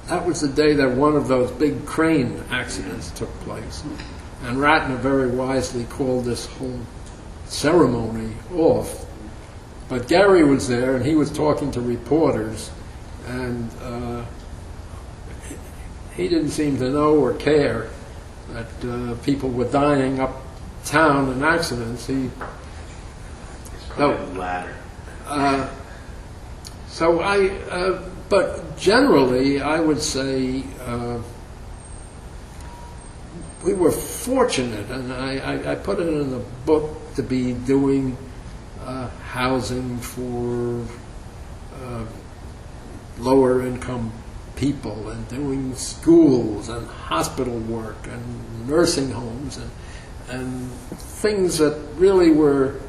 that was the day that one of those big crane accidents took place, and Ratner very wisely called this whole ceremony off. But Gary was there, and he was talking to reporters, and he didn't seem to know or care that people were dying uptown in accidents. Ladder. But generally, I would say we were fortunate, and I put it in the book, to be doing housing for lower income people, and doing schools and hospital work and nursing homes and things that really were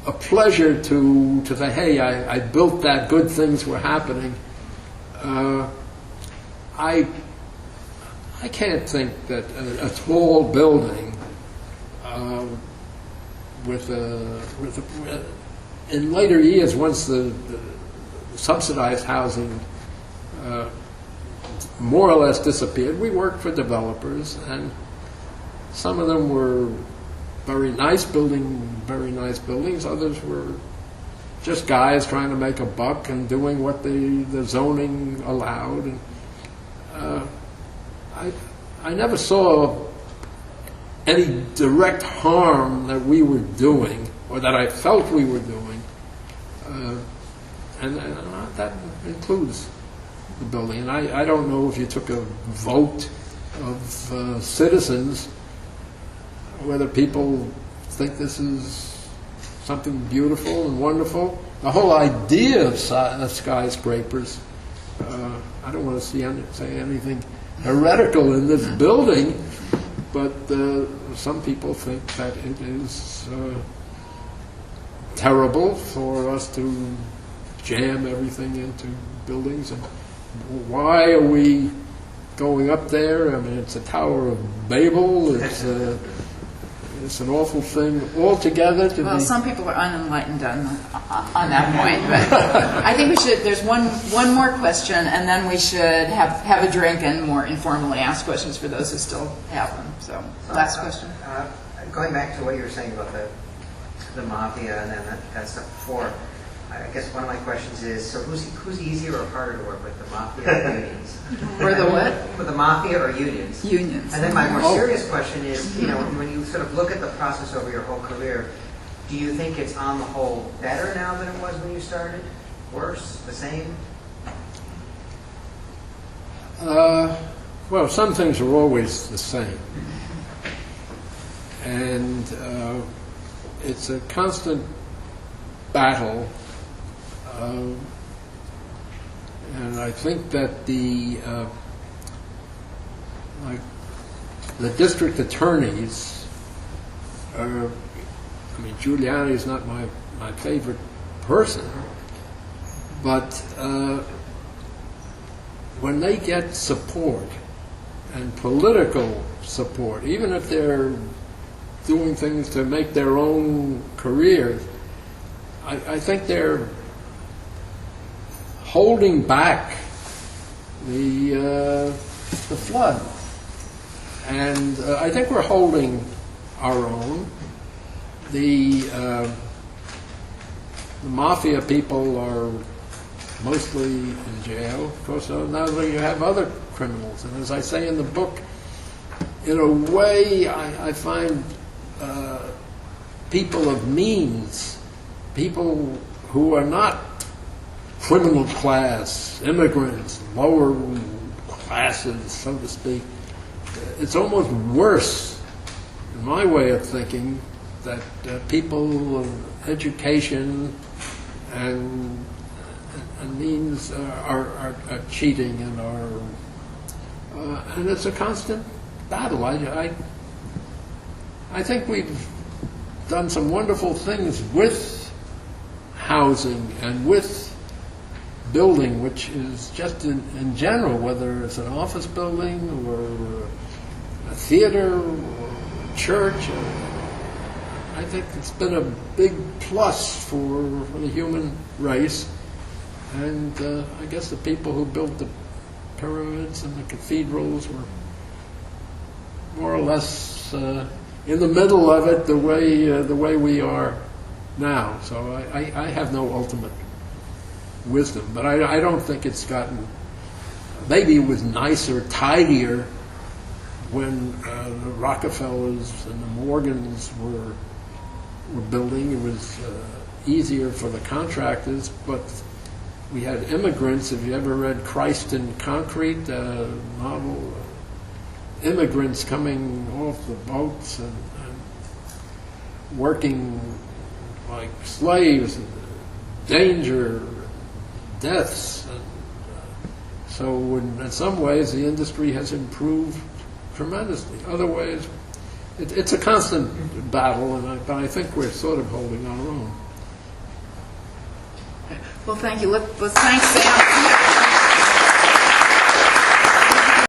a pleasure to say, hey, I built that, good things were happening. I can't think that a tall building in later years, once the subsidized housing more or less disappeared, we worked for developers, and some of them were very nice buildings. Others were just guys trying to make a buck and doing what the zoning allowed. And I never saw any direct harm that we were doing, or that I felt we were doing, and that includes the building. And I don't know if you took a vote of citizens, whether people think this is something beautiful and wonderful. The whole idea of skyscrapers, I don't want to say anything heretical in this building, but some people think that it is terrible for us to jam everything into buildings. And why are we going up there? I mean, it's a Tower of Babel. It's an awful thing altogether. Well, some people are unenlightened on that point, but I think we should. There's one more question, and then we should have a drink and more informally ask questions for those who still have them. So, last question. Going back to what you were saying about the Mafia and then that stuff before, I guess one of my questions is, so who's easier or harder to work with, the Mafia or unions? Or the what? With the Mafia or unions? Unions. And then my more serious question is, when you sort of look at the process over your whole career, do you think it's on the whole better now than it was when you started? Worse? The same? Well, some things are always the same. And it's a constant battle. And I think that the district attorneys are, Giuliani is not my favorite person, but when they get support and political support, even if they're doing things to make their own careers, I think they're holding back the flood. And I think we're holding our own. The Mafia people are mostly in jail. Of course, now you have other criminals. And as I say in the book, in a way, I find people of means, people who are not criminal class, immigrants, lower classes, so to speak. It's almost worse, in my way of thinking, that people of education and means are cheating and and it's a constant battle. I think we've done some wonderful things with housing and with building, which is just in general, whether it's an office building or a theater or a church, I think it's been a big plus for the human race. And I guess the people who built the pyramids and the cathedrals were more or less in the middle of it, the way we are now. So I have no ultimate wisdom, but I don't think it's gotten. Maybe it was nicer, tidier when the Rockefellers and the Morgans were building. It was easier for the contractors, but we had immigrants. Have you ever read Christ in Concrete, novel? Immigrants coming off the boats and working like slaves, and danger, deaths. And, so in some ways the industry has improved tremendously. Other ways, it's a constant battle, but I think we're sort of holding our own. Well, thank you. Let's thank Sam.